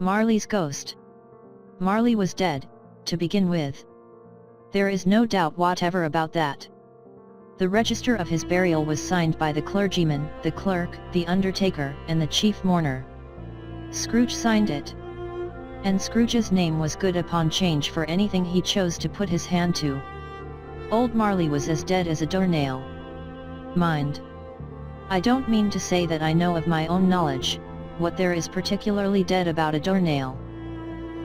Marley's ghost. Marley was dead, to begin with. There is no doubt whatever about that. The register of his burial was signed by the clergyman, the clerk, the undertaker, and the chief mourner. Scrooge signed it. And Scrooge's name was good upon change for anything he chose to put his hand to. Old Marley was as dead as a doornail. Mind. I don't mean to say that I know of my own knowledge, what there is particularly dead about a doornail.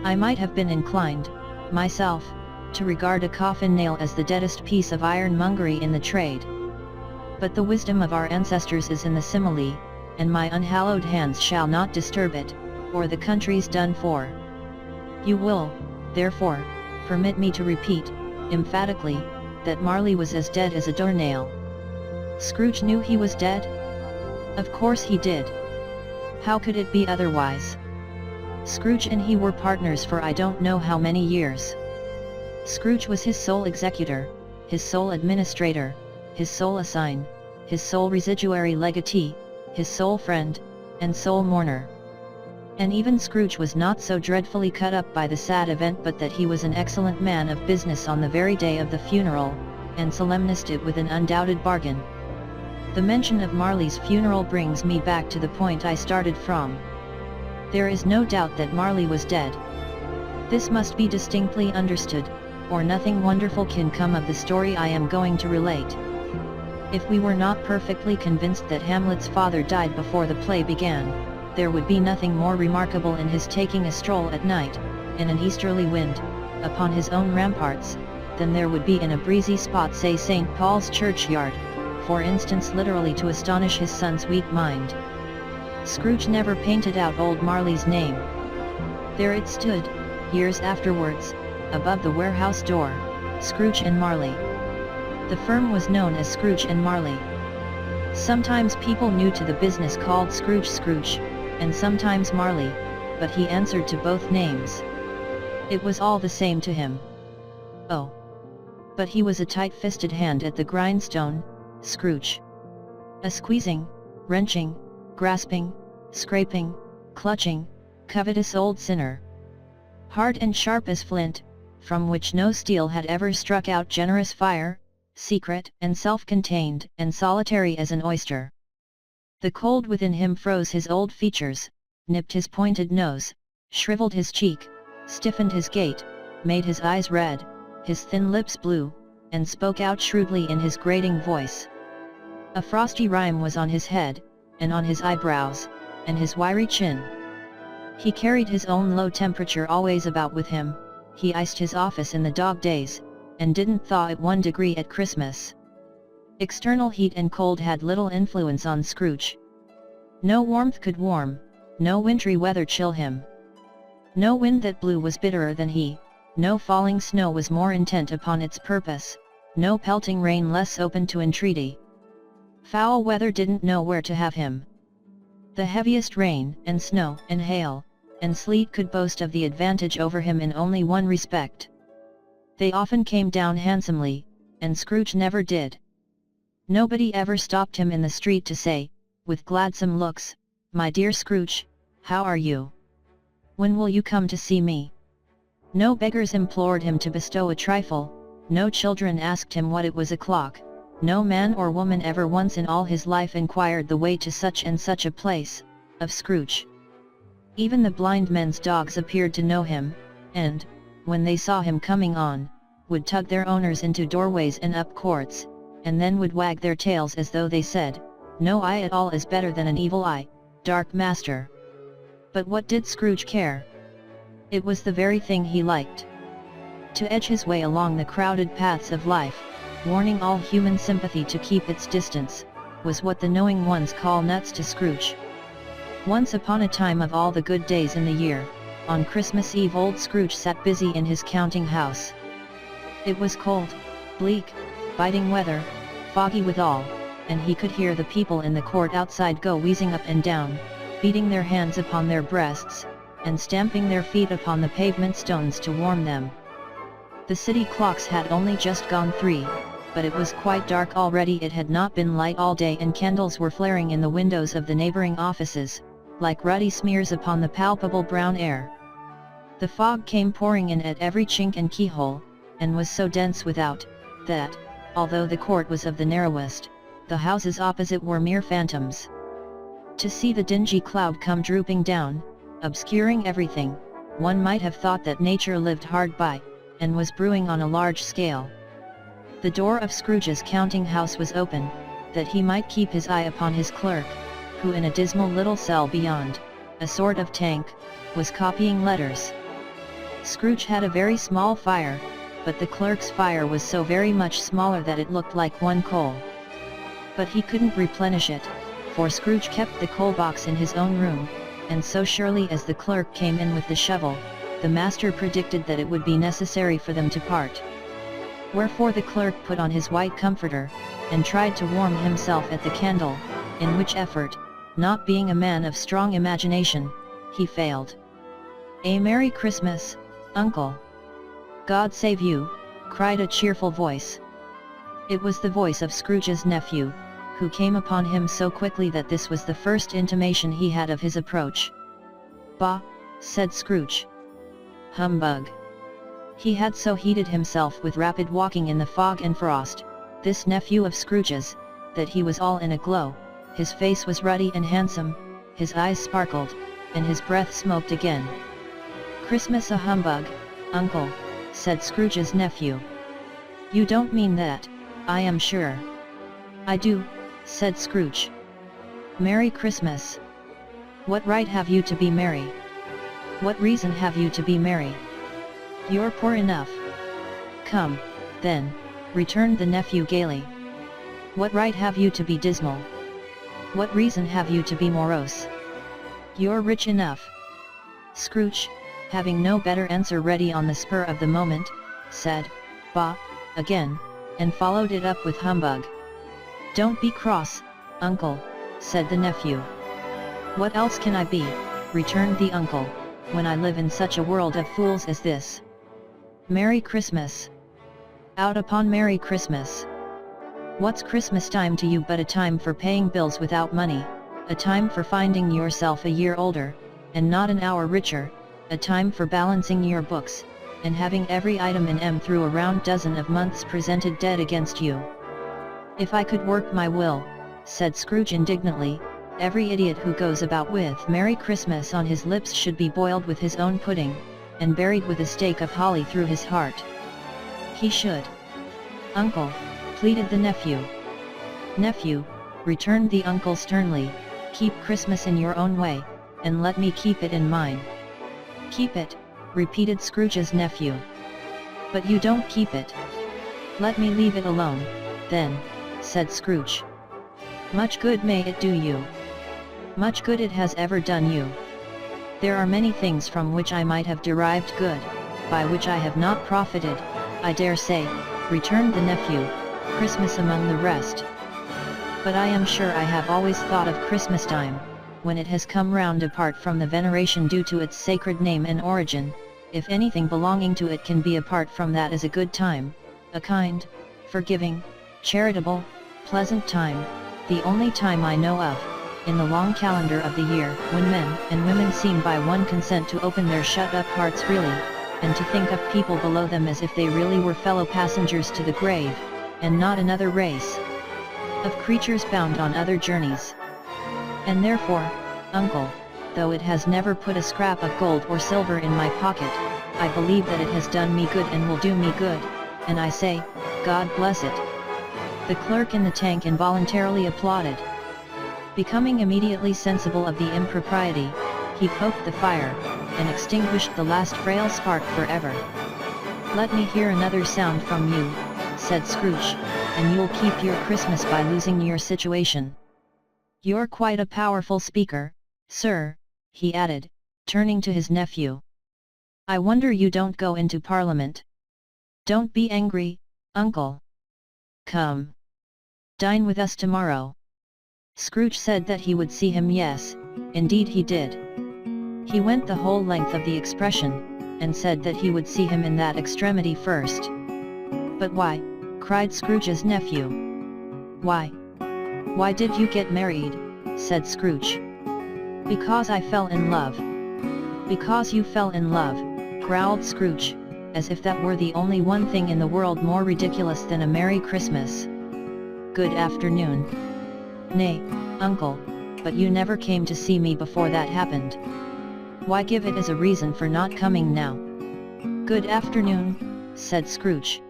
I might have been inclined, myself, to regard a coffin nail as the deadest piece of ironmongery in the trade. But the wisdom of our ancestors is in the simile, and my unhallowed hands shall not disturb it, or the country's done for. You will, therefore, permit me to repeat, emphatically, that Marley was as dead as a doornail. Scrooge knew he was dead? Of course he did. How could it be otherwise? Scrooge and he were partners for I don't know how many years. Scrooge was his sole executor, his sole administrator, his sole assign, his sole residuary legatee, his sole friend, and sole mourner. And even Scrooge was not so dreadfully cut up by the sad event but that he was an excellent man of business on the very day of the funeral, and solemnized it with an undoubted bargain. The mention of Marley's funeral brings me back to the point I started from. There is no doubt that Marley was dead. This must be distinctly understood, or nothing wonderful can come of the story I am going to relate. If we were not perfectly convinced that Hamlet's father died before the play began, there would be nothing more remarkable in his taking a stroll at night, in an easterly wind, upon his own ramparts, than there would be in a breezy spot, say St. Paul's churchyard, for instance, literally to astonish his son's weak mind. Scrooge never painted out old Marley's name. There it stood, years afterwards, above the warehouse door, Scrooge and Marley. The firm was known as Scrooge and Marley. Sometimes people new to the business called Scrooge Scrooge, and sometimes Marley, but he answered to both names. It was all the same to him. Oh! But he was a tight-fisted hand at the grindstone, Scrooge. A squeezing, wrenching, grasping, scraping, clutching, covetous old sinner. Hard and sharp as flint, from which no steel had ever struck out generous fire, secret and self-contained and solitary as an oyster. The cold within him froze his old features, nipped his pointed nose, shriveled his cheek, stiffened his gait, made his eyes red, his thin lips blue, and spoke out shrewdly in his grating voice. A frosty rime was on his head, and on his eyebrows, and his wiry chin. He carried his own low temperature always about with him, he iced his office in the dog days, and didn't thaw at 1 degree at Christmas. External heat and cold had little influence on Scrooge. No warmth could warm, no wintry weather chill him. No wind that blew was bitterer than he, no falling snow was more intent upon its purpose, no pelting rain less open to entreaty. Foul weather didn't know where to have him. The heaviest rain, and snow, and hail, and sleet could boast of the advantage over him in only one respect. They often came down handsomely, and Scrooge never did. Nobody ever stopped him in the street to say, with gladsome looks, "My dear Scrooge, how are you? When will you come to see me?" No beggars implored him to bestow a trifle, no children asked him what it was o'clock, no man or woman ever once in all his life inquired the way to such and such a place, of Scrooge. Even the blind men's dogs appeared to know him, and, when they saw him coming on, would tug their owners into doorways and up courts, and then would wag their tails as though they said, "No eye at all is better than an evil eye, dark master." But what did Scrooge care? It was the very thing he liked. To edge his way along the crowded paths of life, warning all human sympathy to keep its distance, was what the knowing ones call nuts to Scrooge. Once upon a time of all the good days in the year, on Christmas Eve old Scrooge sat busy in his counting house. It was cold, bleak, biting weather, foggy withal, and he could hear the people in the court outside go wheezing up and down, beating their hands upon their breasts, and stamping their feet upon the pavement stones to warm them. The city clocks had only just gone 3, but it was quite dark already. It had not been light all day, and candles were flaring in the windows of the neighboring offices, like ruddy smears upon the palpable brown air. The fog came pouring in at every chink and keyhole, and was so dense without, that, although the court was of the narrowest, the houses opposite were mere phantoms. To see the dingy cloud come drooping down, obscuring everything, one might have thought that nature lived hard by, and was brewing on a large scale. The door of Scrooge's counting house was open, that he might keep his eye upon his clerk, who in a dismal little cell beyond, a sort of tank, was copying letters. Scrooge had a very small fire, but the clerk's fire was so very much smaller that it looked like one coal. But he couldn't replenish it, for Scrooge kept the coal box in his own room, and so surely as the clerk came in with the shovel, the master predicted that it would be necessary for them to part. Wherefore the clerk put on his white comforter, and tried to warm himself at the candle, in which effort, not being a man of strong imagination, he failed. "A Merry Christmas, Uncle!" "God save you!" cried a cheerful voice. It was the voice of Scrooge's nephew, who came upon him so quickly that this was the first intimation he had of his approach. "Bah!" said Scrooge. "Humbug!" He had so heated himself with rapid walking in the fog and frost, this nephew of Scrooge's, that he was all in a glow, his face was ruddy and handsome, his eyes sparkled, and his breath smoked again. "Christmas a humbug, Uncle," said Scrooge's nephew. "You don't mean that, I am sure." "I do," said Scrooge. "Merry Christmas." "What right have you to be merry? What reason have you to be merry? You're poor enough." "Come, then," returned the nephew gaily. "What right have you to be dismal? What reason have you to be morose? You're rich enough." Scrooge, having no better answer ready on the spur of the moment, said, "Bah," again, and followed it up with humbug. "Don't be cross, Uncle," said the nephew. "What else can I be," returned the uncle, "when I live in such a world of fools as this? Merry Christmas! Out upon Merry Christmas! What's Christmas time to you but a time for paying bills without money, a time for finding yourself a year older, and not an hour richer, a time for balancing your books, and having every item in M through a round dozen of months presented dead against you? If I could work my will," said Scrooge indignantly, "every idiot who goes about with Merry Christmas on his lips should be boiled with his own pudding, and buried with a stake of holly through his heart. He should." "Uncle," pleaded the nephew. "Nephew," returned the uncle sternly, "keep Christmas in your own way, and let me keep it in mine." "Keep it," repeated Scrooge's nephew. "But you don't keep it." "Let me leave it alone, then," said Scrooge. "Much good may it do you. Much good it has ever done you. There are many things from which I might have derived good, by which I have not profited, I dare say," returned the nephew, "Christmas among the rest. But I am sure I have always thought of Christmas time, when it has come round apart from the veneration due to its sacred name and origin, if anything belonging to it can be apart from that is a good time, a kind, forgiving, charitable, pleasant time, the only time I know of, in the long calendar of the year, when men and women seem by one consent to open their shut-up hearts freely, and to think of people below them as if they really were fellow passengers to the grave, and not another race of creatures bound on other journeys. And therefore, Uncle, though it has never put a scrap of gold or silver in my pocket, I believe that it has done me good and will do me good, and I say, God bless it." The clerk in the tank involuntarily applauded. Becoming immediately sensible of the impropriety, he poked the fire, and extinguished the last frail spark forever. "Let me hear another sound from you," said Scrooge, "and you'll keep your Christmas by losing your situation. You're quite a powerful speaker, sir," he added, turning to his nephew. "I wonder you don't go into Parliament. Don't be angry, Uncle. Come. Dine with us tomorrow." Scrooge said that he would see him. Yes, indeed he did. He went the whole length of the expression, and said that he would see him in that extremity first. "But why?" cried Scrooge's nephew. "Why? Why did you get married?" said Scrooge. Because I fell in love. Because you fell in love, growled Scrooge, as if that were the only one thing in the world more ridiculous than a Merry Christmas. Good afternoon. Nay, uncle, but you never came to see me before that happened. Why give it as a reason for not coming now? Good afternoon, said Scrooge.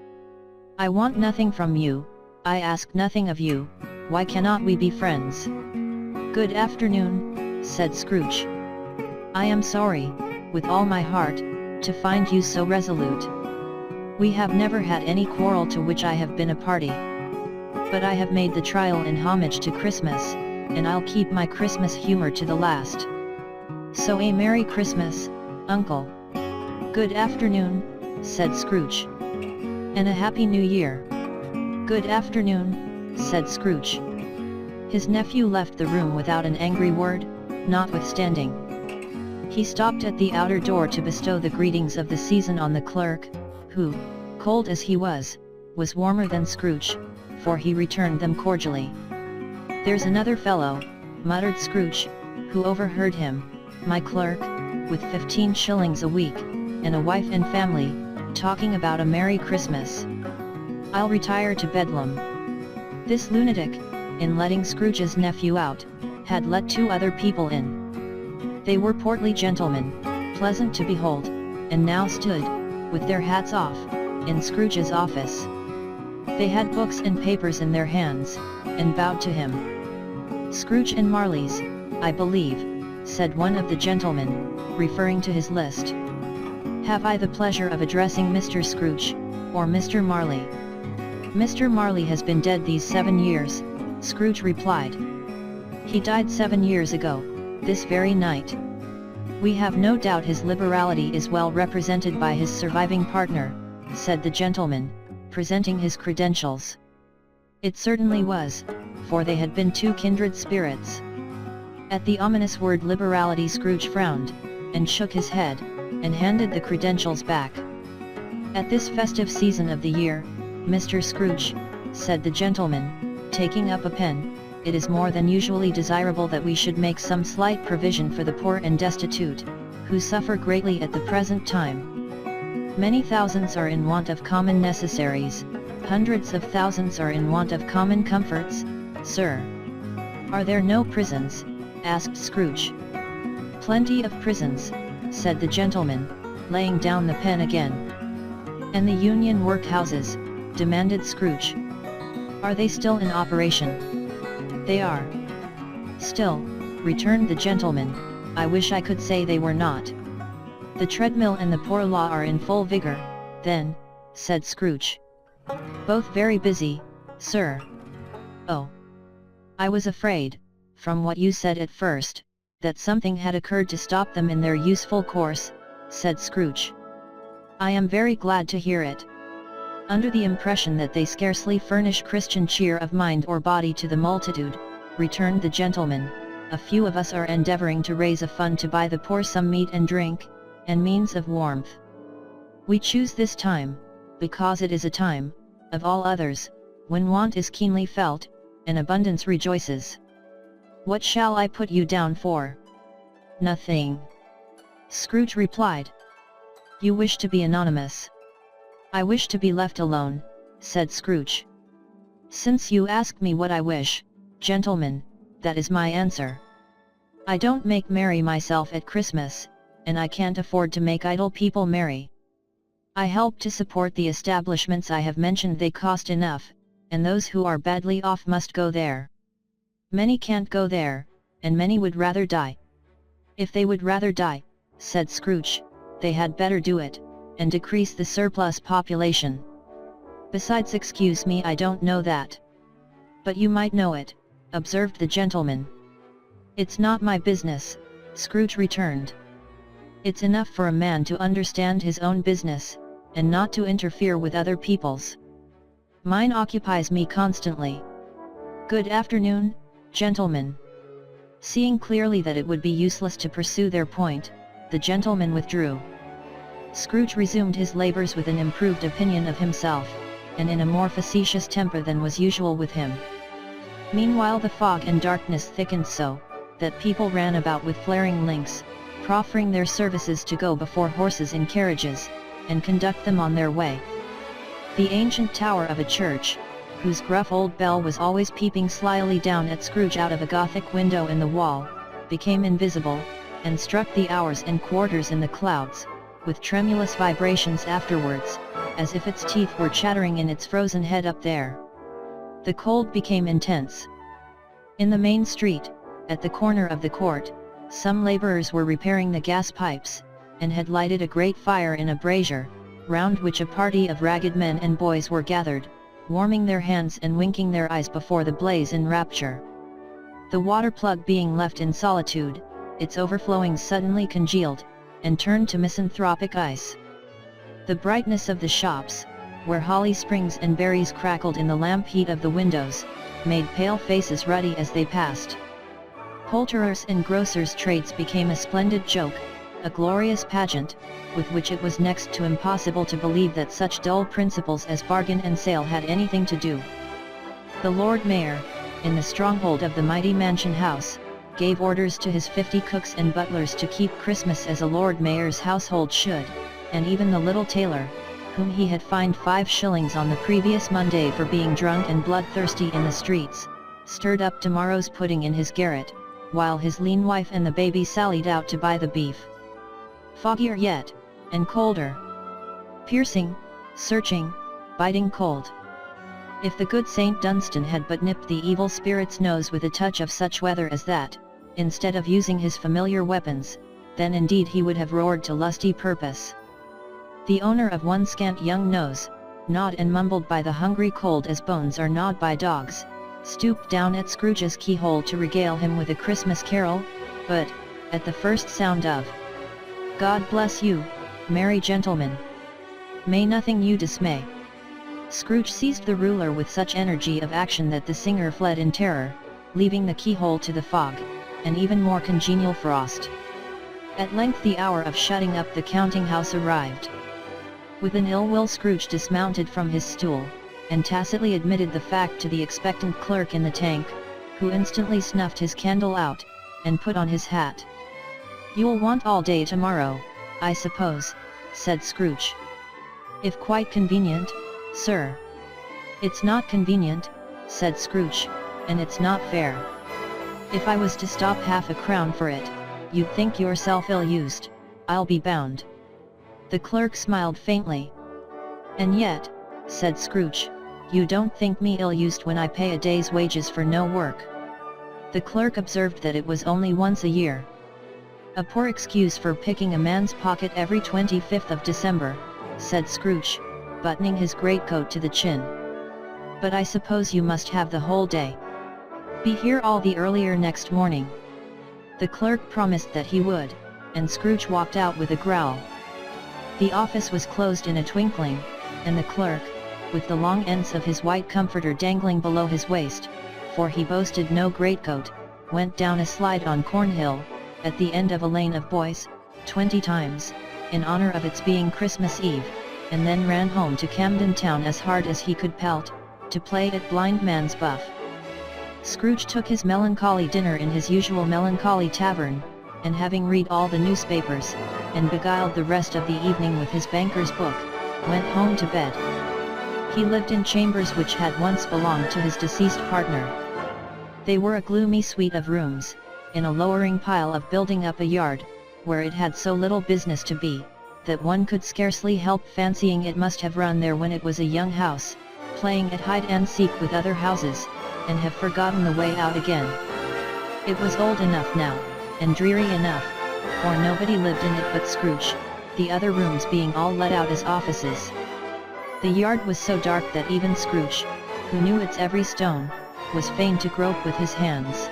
I want nothing from you, I ask nothing of you, why cannot we be friends? Good afternoon, said Scrooge. I am sorry, with all my heart, to find you so resolute. We have never had any quarrel to which I have been a party. But I have made the trial in homage to Christmas, and I'll keep my Christmas humor to the last. So a Merry Christmas, Uncle. Good afternoon, said Scrooge. And a Happy New Year. Good afternoon, said Scrooge. His nephew left the room without an angry word, notwithstanding. He stopped at the outer door to bestow the greetings of the season on the clerk, who, cold as he was warmer than Scrooge, for he returned them cordially. There's another fellow, muttered Scrooge, who overheard him, my clerk, with 15 shillings a week, and a wife and family, talking about a Merry Christmas. I'll retire to Bedlam. This lunatic, in letting Scrooge's nephew out, had let 2 other people in. They were portly gentlemen, pleasant to behold, and now stood, with their hats off, in Scrooge's office. They had books and papers in their hands, and bowed to him. Scrooge and Marley's, I believe, said one of the gentlemen, referring to his list. Have I the pleasure of addressing Mr. Scrooge, or Mr. Marley? Mr. Marley has been dead these 7 years, Scrooge replied. He died 7 years ago, this very night. We have no doubt his liberality is well represented by his surviving partner, said the gentleman, presenting his credentials. It certainly was, for they had been 2 kindred spirits. At the ominous word liberality, Scrooge frowned, and shook his head, and handed the credentials back. At this festive season of the year, Mr. Scrooge, said the gentleman, taking up a pen, it is more than usually desirable that we should make some slight provision for the poor and destitute, who suffer greatly at the present time. Many thousands are in want of common necessaries, hundreds of thousands are in want of common comforts, sir. Are there no prisons? Asked Scrooge. Plenty of prisons, said the gentleman, laying down the pen again. And the union workhouses? Demanded Scrooge. Are they still in operation? They are. Still, returned the gentleman, I wish I could say they were not. The treadmill and the poor law are in full vigor, then, said Scrooge. Both very busy, sir. Oh. I was afraid, from what you said at first, that something had occurred to stop them in their useful course, said Scrooge. I am very glad to hear it. Under the impression that they scarcely furnish Christian cheer of mind or body to the multitude, returned the gentleman, a few of us are endeavoring to raise a fund to buy the poor some meat and drink, and means of warmth. We choose this time, because it is a time, of all others, when want is keenly felt, and abundance rejoices. What shall I put you down for? Nothing. Scrooge replied. You wish to be anonymous. I wish to be left alone, said Scrooge. Since you ask me what I wish, gentlemen, that is my answer. I don't make merry myself at Christmas, and I can't afford to make idle people merry. I help to support the establishments I have mentioned, they cost enough, and those who are badly off must go there. Many can't go there, and many would rather die. If they would rather die, said Scrooge, they had better do it, and decrease the surplus population. Besides, excuse me, I don't know that. But you might know it, observed the gentleman. It's not my business, Scrooge returned. It's enough for a man to understand his own business, and not to interfere with other people's. Mine occupies me constantly. Good afternoon, gentlemen. Seeing clearly that it would be useless to pursue their point, the gentleman withdrew. Scrooge resumed his labors with an improved opinion of himself, and in a more facetious temper than was usual with him. Meanwhile the fog and darkness thickened so, that people ran about with flaring links, proffering their services to go before horses in carriages, and conduct them on their way. The ancient tower of a church, whose gruff old bell was always peeping slyly down at Scrooge out of a Gothic window in the wall, became invisible, and struck the hours and quarters in the clouds, with tremulous vibrations afterwards, as if its teeth were chattering in its frozen head up there. The cold became intense. In the main street, at the corner of the court, some laborers were repairing the gas pipes, and had lighted a great fire in a brazier, round which a party of ragged men and boys were gathered, warming their hands and winking their eyes before the blaze in rapture. The water plug being left in solitude, its overflowing suddenly congealed, and turned to misanthropic ice. The brightness of the shops, where holly springs and berries crackled in the lamp heat of the windows, made pale faces ruddy as they passed. Poulterers' and grocers' trades became a splendid joke, a glorious pageant, with which it was next to impossible to believe that such dull principles as bargain and sale had anything to do. The Lord Mayor, in the stronghold of the mighty mansion house, gave orders to his 50 cooks and butlers to keep Christmas as a Lord Mayor's household should, and even the little tailor, whom he had fined 5 shillings on the previous Monday for being drunk and bloodthirsty in the streets, stirred up tomorrow's pudding in his garret, while his lean wife and the baby sallied out to buy the beef. Foggier yet, and colder. Piercing, searching, biting cold. If the good Saint Dunstan had but nipped the evil spirit's nose with a touch of such weather as that, instead of using his familiar weapons, then indeed he would have roared to lusty purpose. The owner of one scant young nose, gnawed and mumbled by the hungry cold as bones are gnawed by dogs, stooped down at Scrooge's keyhole to regale him with a Christmas carol, but, at the first sound of "God bless you, merry gentlemen, may nothing you dismay," Scrooge seized the ruler with such energy of action that the singer fled in terror, leaving the keyhole to the fog, and even more congenial frost. At length the hour of shutting up the counting-house arrived. With an ill will Scrooge dismounted from his stool, and tacitly admitted the fact to the expectant clerk in the tank, who instantly snuffed his candle out, and put on his hat. "You'll want all day tomorrow, I suppose," said Scrooge. "If quite convenient, sir." "It's not convenient," said Scrooge, "and it's not fair. If I was to stop half a crown for it, you'd think yourself ill-used, I'll be bound." The clerk smiled faintly. "And yet," said Scrooge, "you don't think me ill-used when I pay a day's wages for no work." The clerk observed that it was only once a year. "A poor excuse for picking a man's pocket every 25th of December," said Scrooge, buttoning his greatcoat to the chin. "But I suppose you must have the whole day. Be here all the earlier next morning." The clerk promised that he would, and Scrooge walked out with a growl. The office was closed in a twinkling, and the clerk, with the long ends of his white comforter dangling below his waist, for he boasted no greatcoat, went down a slide on Cornhill, at the end of a lane of boys, 20 times, in honor of its being Christmas Eve, and then ran home to Camden Town as hard as he could pelt, to play at blind man's buff. Scrooge took his melancholy dinner in his usual melancholy tavern, and having read all the newspapers, and beguiled the rest of the evening with his banker's book, went home to bed. He lived in chambers which had once belonged to his deceased partner. They were a gloomy suite of rooms, in a lowering pile of building up a yard, where it had so little business to be, that one could scarcely help fancying it must have run there when it was a young house, playing at hide-and-seek with other houses, and have forgotten the way out again. It was old enough now, and dreary enough, for nobody lived in it but Scrooge, the other rooms being all let out as offices. The yard was so dark that even Scrooge, who knew its every stone, was fain to grope with his hands.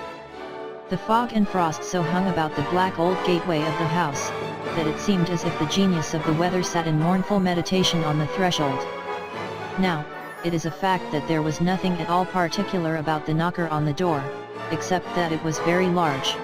The fog and frost so hung about the black old gateway of the house, that it seemed as if the genius of the weather sat in mournful meditation on the threshold. Now, it is a fact that there was nothing at all particular about the knocker on the door, except that it was very large.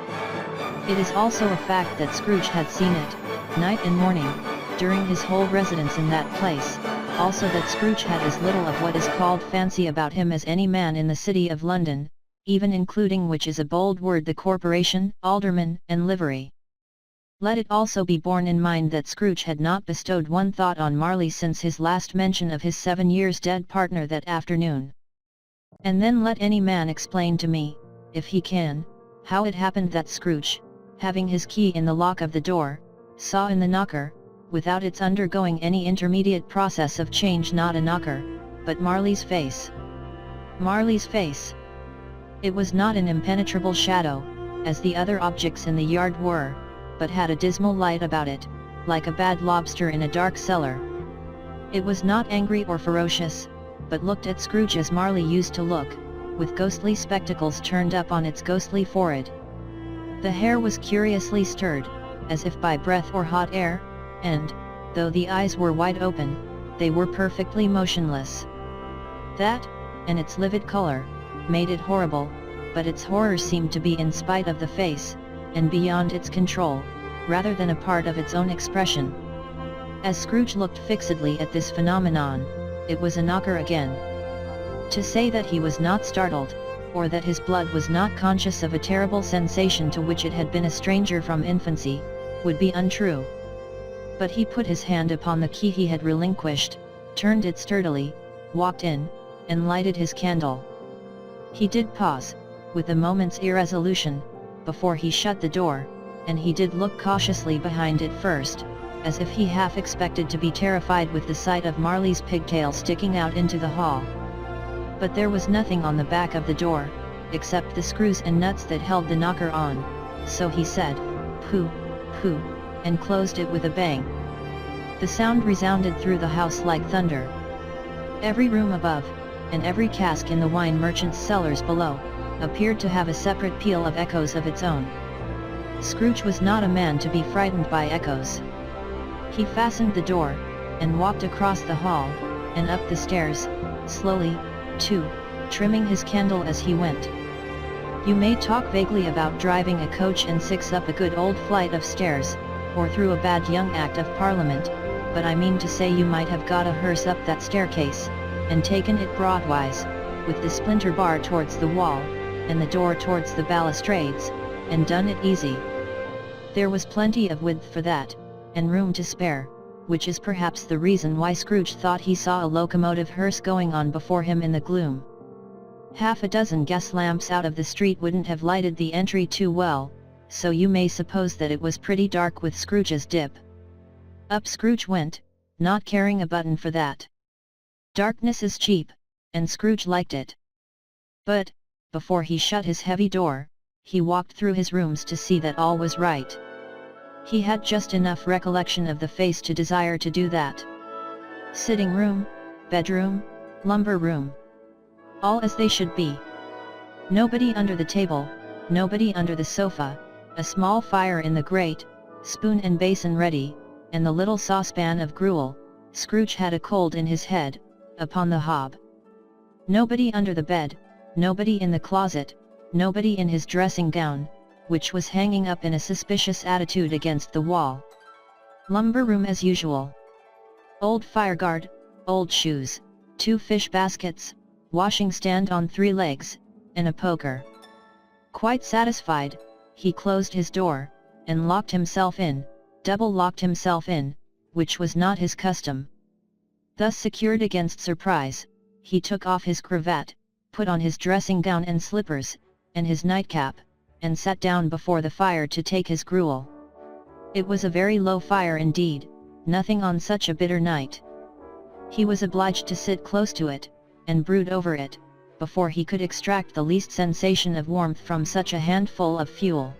It is also a fact that Scrooge had seen it, night and morning, during his whole residence in that place, also that Scrooge had as little of what is called fancy about him as any man in the city of London, even including which is a bold word, the corporation, alderman, and livery. Let it also be borne in mind that Scrooge had not bestowed one thought on Marley since his last mention of his 7 years dead partner that afternoon. And then let any man explain to me, if he can, how it happened that Scrooge, having his key in the lock of the door, saw in the knocker, without its undergoing any intermediate process of change, not a knocker, but Marley's face. Marley's face. It was not an impenetrable shadow, as the other objects in the yard were, but had a dismal light about it, like a bad lobster in a dark cellar. It was not angry or ferocious, but looked at Scrooge as Marley used to look, with ghostly spectacles turned up on its ghostly forehead. The hair was curiously stirred, as if by breath or hot air, and, though the eyes were wide open, they were perfectly motionless. That, and its livid color, made it horrible, but its horror seemed to be in spite of the face, and beyond its control, rather than a part of its own expression. As Scrooge looked fixedly at this phenomenon, it was a knocker again. To say that he was not startled, or that his blood was not conscious of a terrible sensation to which it had been a stranger from infancy, would be untrue. But he put his hand upon the key he had relinquished, turned it sturdily, walked in, and lighted his candle. He did pause, with a moment's irresolution, before he shut the door, and he did look cautiously behind it first, as if he half expected to be terrified with the sight of Marley's pigtail sticking out into the hall. But there was nothing on the back of the door, except the screws and nuts that held the knocker on, so he said, "Pooh, pooh," and closed it with a bang. The sound resounded through the house like thunder. Every room above, and every cask in the wine merchant's cellars below, appeared to have a separate peal of echoes of its own. Scrooge was not a man to be frightened by echoes. He fastened the door, and walked across the hall, and up the stairs, slowly, too, trimming his candle as he went. You may talk vaguely about driving a coach and six up a good old flight of stairs, or through a bad young Act of Parliament, but I mean to say you might have got a hearse up that staircase, and taken it broadwise, with the splinter bar towards the wall, and the door towards the balustrades, and done it easy. There was plenty of width for that, and room to spare, which is perhaps the reason why Scrooge thought he saw a locomotive hearse going on before him in the gloom. Half a dozen gas lamps out of the street wouldn't have lighted the entry too well, so you may suppose that it was pretty dark with Scrooge's dip. Up Scrooge went, not caring a button for that. Darkness is cheap, and Scrooge liked it. But, before he shut his heavy door, he walked through his rooms to see that all was right. He had just enough recollection of the face to desire to do that. Sitting room, bedroom, lumber room. All as they should be. Nobody under the table, nobody under the sofa, a small fire in the grate, spoon and basin ready, and the little saucepan of gruel. Scrooge had a cold in his head, upon the hob. Nobody under the bed, nobody in the closet, nobody in his dressing gown, which was hanging up in a suspicious attitude against the wall. Lumber room as usual. Old fireguard, old shoes, 2 fish baskets, washing stand on 3 legs, and a poker. Quite satisfied, he closed his door, and locked himself in, double-locked himself in, which was not his custom. Thus secured against surprise, he took off his cravat, put on his dressing gown and slippers, and his nightcap, and sat down before the fire to take his gruel. It was a very low fire indeed, nothing on such a bitter night. He was obliged to sit close to it, and brood over it, before he could extract the least sensation of warmth from such a handful of fuel.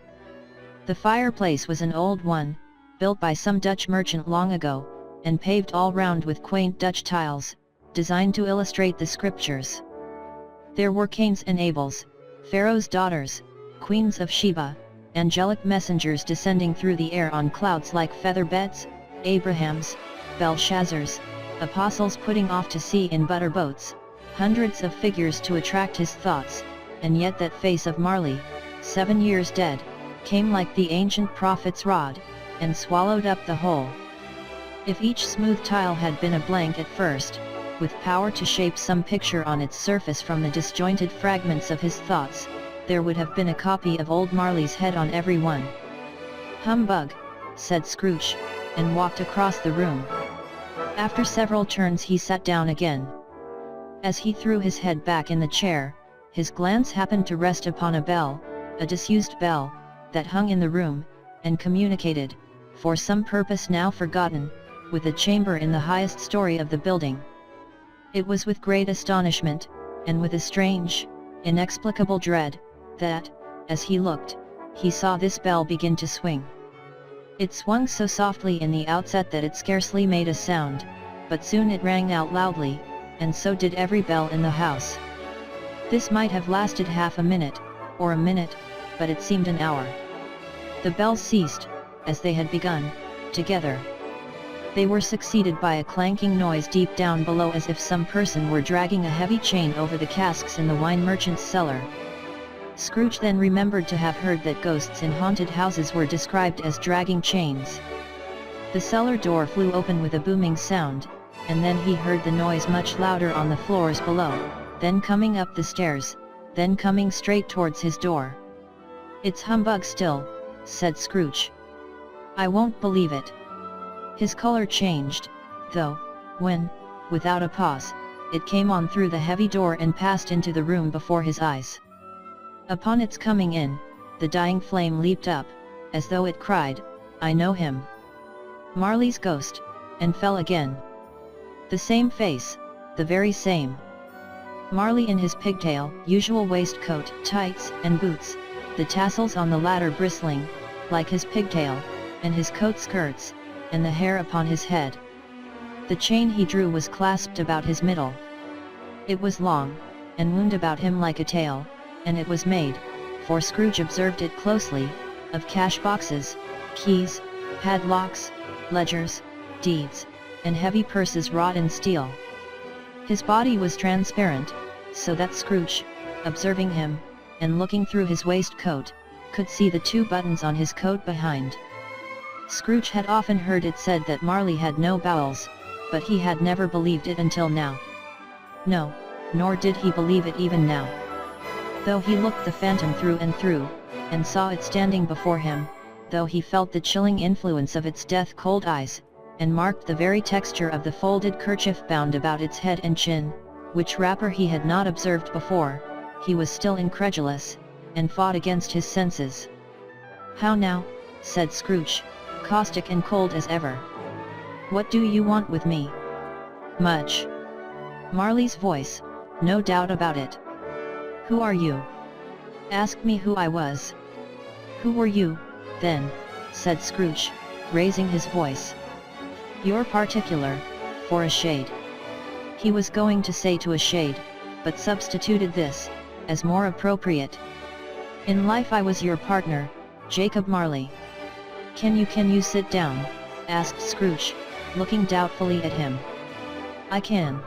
The fireplace was an old one, built by some Dutch merchant long ago, and paved all round with quaint Dutch tiles, designed to illustrate the scriptures. There were Cains and Abels, Pharaoh's daughters, queens of Sheba, angelic messengers descending through the air on clouds like feather beds, Abrahams, Belshazzars, apostles putting off to sea in butter boats, hundreds of figures to attract his thoughts, and yet that face of Marley, 7 years dead, came like the ancient prophet's rod, and swallowed up the whole. If each smooth tile had been a blank at first, with power to shape some picture on its surface from the disjointed fragments of his thoughts, there would have been a copy of old Marley's head on every one. "Humbug," said Scrooge, and walked across the room. After several turns he sat down again. As he threw his head back in the chair, his glance happened to rest upon a bell, a disused bell, that hung in the room, and communicated, for some purpose now forgotten, with a chamber in the highest story of the building. It was with great astonishment, and with a strange, inexplicable dread, that, as he looked, he saw this bell begin to swing. It swung so softly in the outset that it scarcely made a sound, but soon it rang out loudly, and so did every bell in the house. This might have lasted half a minute, or a minute, but it seemed an hour. The bells ceased, as they had begun, together. They were succeeded by a clanking noise deep down below, as if some person were dragging a heavy chain over the casks in the wine merchant's cellar. Scrooge then remembered to have heard that ghosts in haunted houses were described as dragging chains. The cellar door flew open with a booming sound, and then he heard the noise much louder on the floors below, then coming up the stairs, then coming straight towards his door. "It's humbug still," said Scrooge. "I won't believe it." His color changed, though, when, without a pause, it came on through the heavy door and passed into the room before his eyes. Upon its coming in, the dying flame leaped up, as though it cried, "I know him. Marley's ghost," and fell again. The same face, the very same. Marley in his pigtail, usual waistcoat, tights, and boots, the tassels on the latter bristling, like his pigtail, and his coat skirts, and the hair upon his head. The chain he drew was clasped about his middle. It was long, and wound about him like a tail, and it was made, for Scrooge observed it closely, of cash boxes, keys, padlocks, ledgers, deeds, and heavy purses wrought in steel. His body was transparent, so that Scrooge, observing him, and looking through his waistcoat, could see the 2 buttons on his coat behind. Scrooge had often heard it said that Marley had no bowels, but he had never believed it until now. No, nor did he believe it even now. Though he looked the phantom through and through, and saw it standing before him, though he felt the chilling influence of its death-cold eyes, and marked the very texture of the folded kerchief bound about its head and chin, which wrapper he had not observed before, he was still incredulous, and fought against his senses. "How now?" said Scrooge, caustic and cold as ever. "What do you want with me?" "Much." Marley's voice, no doubt about it. "Who are you?" "Ask me who I was." "Who were you, then?" said Scrooge, raising his voice. "You're particular, for a shade." He was going to say to a shade, but substituted this, as more appropriate. "In life I was your partner, Jacob Marley." Can you sit down?" asked Scrooge, looking doubtfully at him. "I can."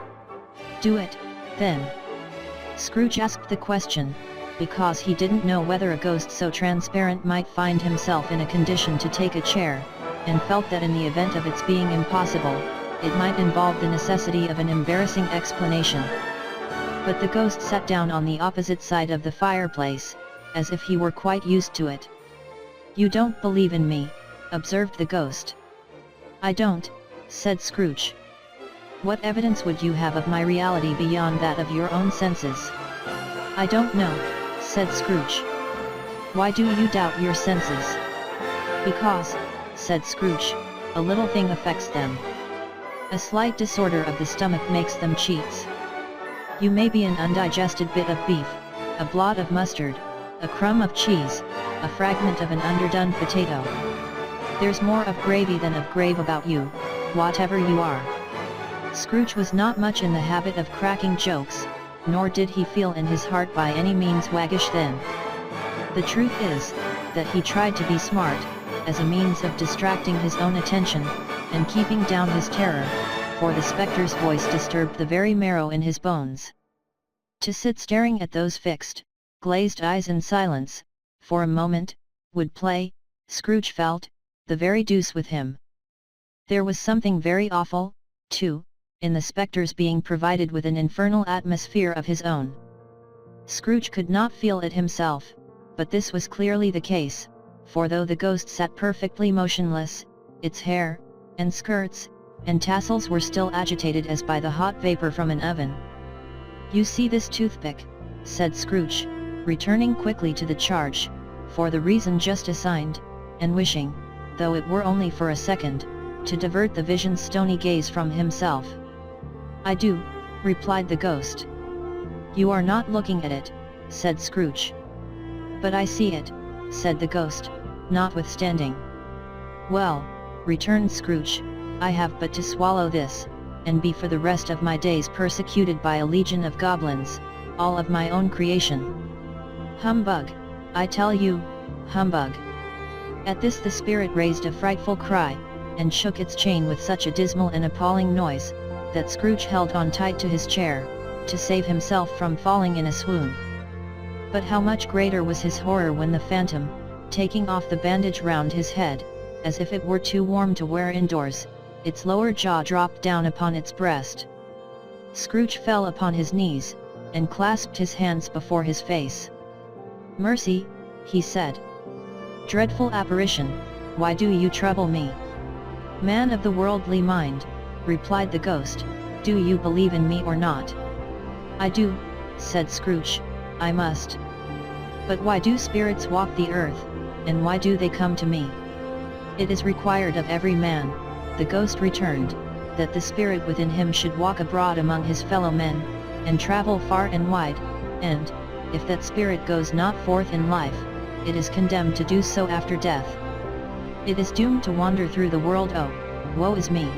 "Do it, then." Scrooge asked the question, because he didn't know whether a ghost so transparent might find himself in a condition to take a chair, and felt that in the event of its being impossible, it might involve the necessity of an embarrassing explanation. But the ghost sat down on the opposite side of the fireplace, as if he were quite used to it. "You don't believe in me," observed the ghost. "I don't," said Scrooge. "What evidence would you have of my reality beyond that of your own senses?" "I don't know," said Scrooge. "Why do you doubt your senses?" "Because," said Scrooge, "a little thing affects them. A slight disorder of the stomach makes them cheats. You may be an undigested bit of beef, a blot of mustard, a crumb of cheese, a fragment of an underdone potato. There's more of gravy than of grave about you, whatever you are." Scrooge was not much in the habit of cracking jokes, nor did he feel in his heart by any means waggish then. The truth is, that he tried to be smart, as a means of distracting his own attention, and keeping down his terror, for the spectre's voice disturbed the very marrow in his bones. To sit staring at those fixed, glazed eyes in silence, for a moment, would play, Scrooge felt, the very deuce with him. There was something very awful, too, in the spectre's being provided with an infernal atmosphere of his own. Scrooge could not feel it himself, but this was clearly the case, for though the ghost sat perfectly motionless, its hair, and skirts, and tassels were still agitated as by the hot vapor from an oven. "You see this toothpick," said Scrooge, returning quickly to the charge, for the reason just assigned, and wishing, though it were only for a second, to divert the vision's stony gaze from himself. "I do," replied the ghost. "You are not looking at it," said Scrooge. "But I see it," said the ghost, notwithstanding. "Well," returned Scrooge, "I have but to swallow this, and be for the rest of my days persecuted by a legion of goblins, all of my own creation. Humbug, I tell you, humbug." At this the spirit raised a frightful cry, and shook its chain with such a dismal and appalling noise, that Scrooge held on tight to his chair, to save himself from falling in a swoon. But how much greater was his horror when the phantom, taking off the bandage round his head, as if it were too warm to wear indoors, its lower jaw dropped down upon its breast. Scrooge fell upon his knees, and clasped his hands before his face. "Mercy," he said. "Dreadful apparition, why do you trouble me?" "Man of the worldly mind," replied the ghost, "do you believe in me or not?" "I do," said Scrooge, "I must." "But why do spirits walk the earth, and why do they come to me?" "It is required of every man," the ghost returned, "that the spirit within him should walk abroad among his fellow men, and travel far and wide, and, if that spirit goes not forth in life, it is condemned to do so after death. It is doomed to wander through the world, oh, woe is me!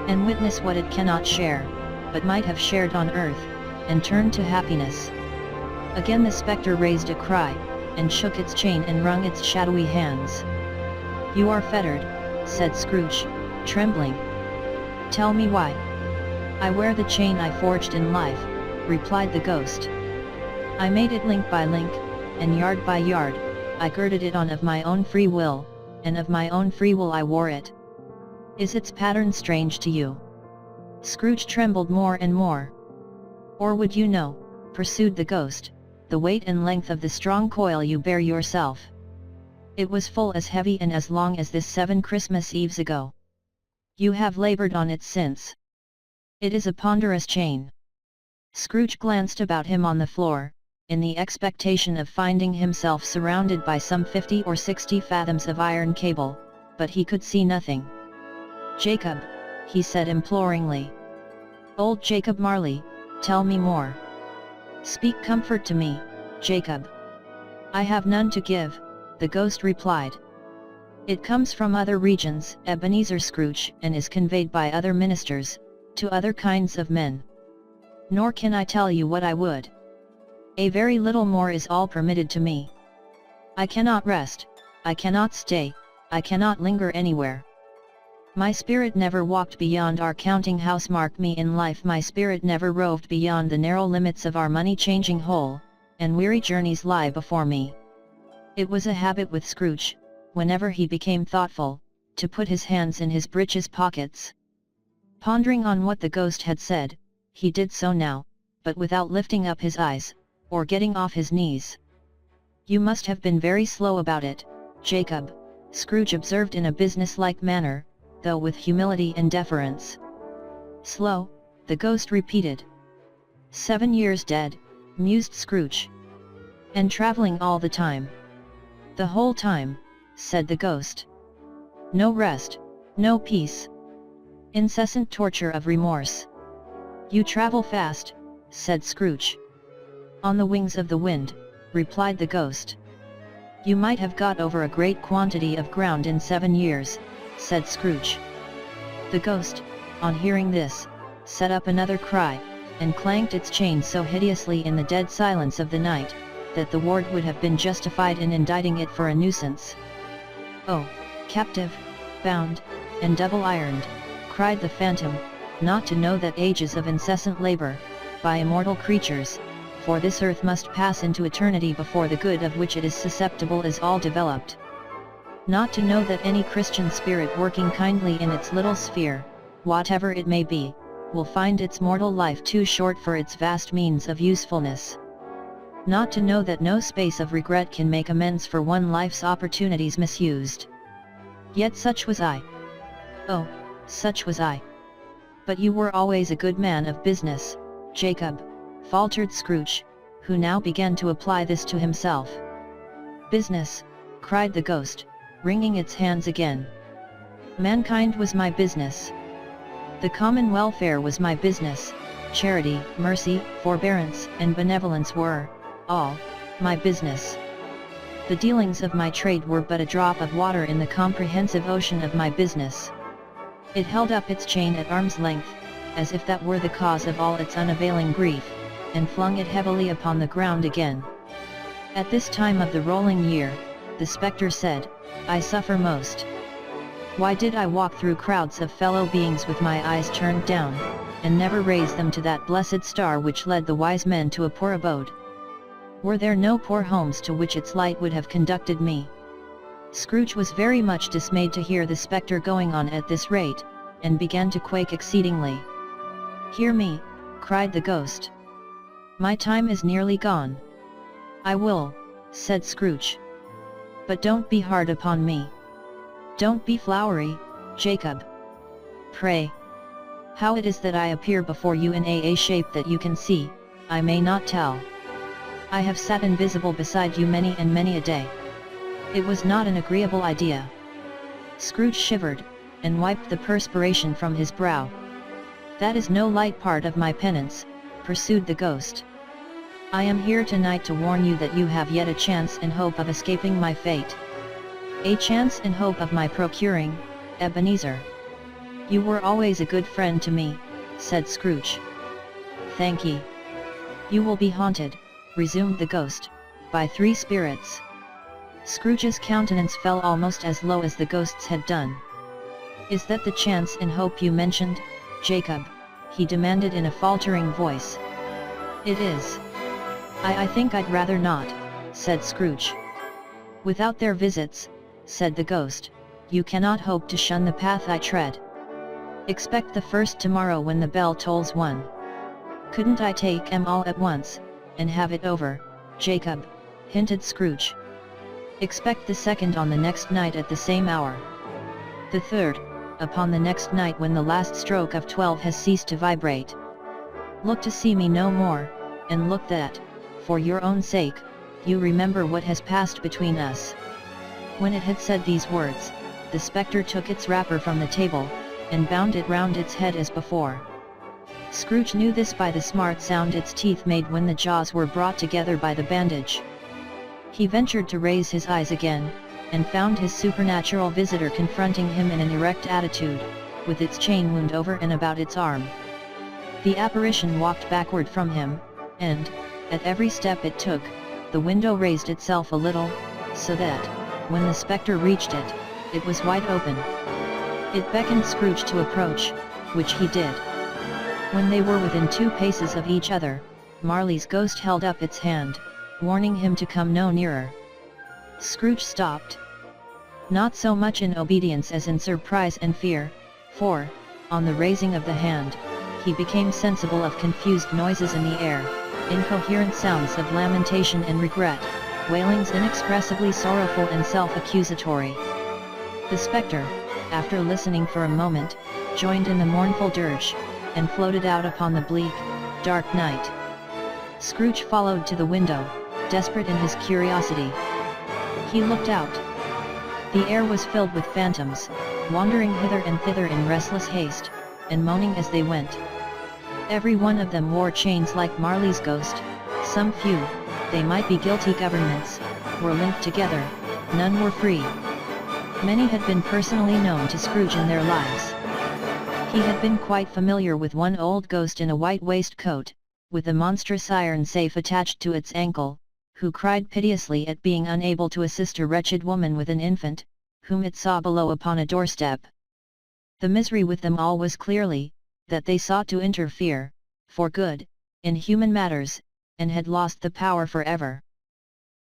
And witness what it cannot share, but might have shared on earth, and turn to happiness." Again the spectre raised a cry, and shook its chain and wrung its shadowy hands. "You are fettered," said Scrooge, trembling. "Tell me why." "I wear the chain I forged in life," replied the ghost. "I made it link by link, and yard by yard, I girded it on of my own free will, and of my own free will I wore it. Is its pattern strange to you?" Scrooge trembled more and more. "Or would you know," pursued the ghost, "the weight and length of the strong coil you bear yourself? It was full as heavy and as long as this 7 Christmas Eves ago. You have labored on it since. It is a ponderous chain." Scrooge glanced about him on the floor, in the expectation of finding himself surrounded by some 50 or 60 fathoms of iron cable, but he could see nothing. "Jacob," he said imploringly. "Old Jacob Marley, tell me more. Speak comfort to me, Jacob." "I have none to give," the ghost replied. "It comes from other regions, Ebenezer Scrooge, and is conveyed by other ministers, to other kinds of men. Nor can I tell you what I would. A very little more is all permitted to me. I cannot rest, I cannot stay, I cannot linger anywhere. My spirit never walked beyond our counting house. Mark me, in life my spirit never roved beyond the narrow limits of our money-changing hole, and weary journeys lie before me." It was a habit with Scrooge, whenever he became thoughtful, to put his hands in his breeches pockets. Pondering on what the ghost had said, he did so now, but without lifting up his eyes, or getting off his knees. "You must have been very slow about it, Jacob," Scrooge observed in a business-like manner, though with humility and deference. "Slow," the ghost repeated. 7 years dead," mused Scrooge. "And traveling all the time." "The whole time," said the ghost. "No rest, no peace. Incessant torture of remorse." "You travel fast," said Scrooge. "On the wings of the wind," replied the ghost. "You might have got over a great quantity of ground in 7 years, said Scrooge. The ghost, on hearing this, set up another cry, and clanked its chain so hideously in the dead silence of the night, that the ward would have been justified in indicting it for a nuisance. "Oh, captive, bound, and double-ironed," cried the phantom, "not to know that ages of incessant labor, by immortal creatures, for this earth must pass into eternity before the good of which it is susceptible is all developed. Not to know that any Christian spirit working kindly in its little sphere, whatever it may be, will find its mortal life too short for its vast means of usefulness. Not to know that no space of regret can make amends for one life's opportunities misused. Yet such was I. Oh, such was I. But you were always a good man of business, Jacob, faltered Scrooge, who now began to apply this to himself. Business, cried the ghost, wringing its hands again. Mankind was my business. The common welfare was my business, charity, mercy, forbearance, and benevolence were, all, my business. The dealings of my trade were but a drop of water in the comprehensive ocean of my business. It held up its chain at arm's length, as if that were the cause of all its unavailing grief, and flung it heavily upon the ground again. At this time of the rolling year, the spectre said, I suffer most. Why did I walk through crowds of fellow beings with my eyes turned down, and never raise them to that blessed star which led the wise men to a poor abode? Were there no poor homes to which its light would have conducted me? Scrooge was very much dismayed to hear the spectre going on at this rate, and began to quake exceedingly. Hear me, cried the ghost. My time is nearly gone. I will, said Scrooge. But don't be hard upon me. Don't be flowery, Jacob. Pray. How it is that I appear before you in a shape that you can see, I may not tell. I have sat invisible beside you many and many a day. It was not an agreeable idea. Scrooge shivered, and wiped the perspiration from his brow. That is no light part of my penance, pursued the ghost. I am here tonight to warn you that you have yet a chance and hope of escaping my fate. A chance and hope of my procuring, Ebenezer. You were always a good friend to me, said Scrooge. Thank ye. You will be haunted, resumed the ghost, by 3 spirits. Scrooge's countenance fell almost as low as the ghost's had done. Is that the chance and hope you mentioned, Jacob? He demanded in a faltering voice. It is. I think I'd rather not, said Scrooge. Without their visits, said the ghost, you cannot hope to shun the path I tread. Expect the first tomorrow when the bell tolls 1. Couldn't I take 'em all at once, and have it over, Jacob? Hinted Scrooge. Expect the second on the next night at the same hour. The third, upon the next night when the last stroke of 12 has ceased to vibrate. Look to see me no more, and look that, for your own sake, you remember what has passed between us. When it had said these words, the spectre took its wrapper from the table, and bound it round its head as before. Scrooge knew this by the smart sound its teeth made when the jaws were brought together by the bandage. He ventured to raise his eyes again, and found his supernatural visitor confronting him in an erect attitude, with its chain wound over and about its arm. The apparition walked backward from him, and, at every step it took, the window raised itself a little, so that, when the spectre reached it, it was wide open. It beckoned Scrooge to approach, which he did. When they were within 2 paces of each other, Marley's ghost held up its hand, warning him to come no nearer. Scrooge stopped. Not so much in obedience as in surprise and fear, for, on the raising of the hand, he became sensible of confused noises in the air, incoherent sounds of lamentation and regret, wailings inexpressibly sorrowful and self-accusatory. The spectre, after listening for a moment, joined in the mournful dirge, and floated out upon the bleak, dark night. Scrooge followed to the window, desperate in his curiosity. He looked out. The air was filled with phantoms, wandering hither and thither in restless haste, and moaning as they went. Every one of them wore chains like Marley's ghost. Some few, they might be guilty governments, were linked together, none were free. Many had been personally known to Scrooge in their lives. He had been quite familiar with one old ghost in a white waistcoat, with a monstrous iron safe attached to its ankle, who cried piteously at being unable to assist a wretched woman with an infant, whom it saw below upon a doorstep. The misery with them all was clearly, that they sought to interfere, for good, in human matters, and had lost the power forever.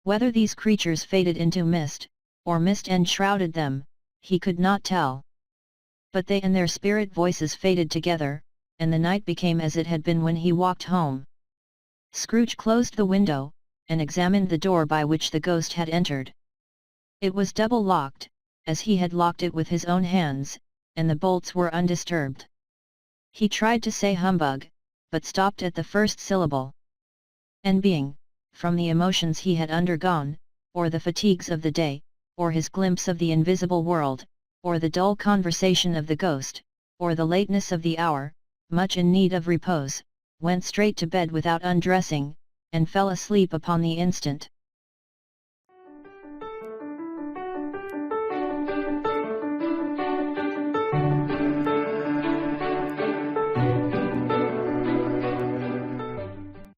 Whether these creatures faded into mist, or mist enshrouded them, he could not tell. But they and their spirit voices faded together, and the night became as it had been when he walked home. Scrooge closed the window, and examined the door by which the ghost had entered. It was double-locked, as he had locked it with his own hands, and the bolts were undisturbed. He tried to say humbug, but stopped at the first syllable. And being, from the emotions he had undergone, or the fatigues of the day, or his glimpse of the invisible world, or the dull conversation of the ghost, or the lateness of the hour, much in need of repose, went straight to bed without undressing, and fell asleep upon the instant.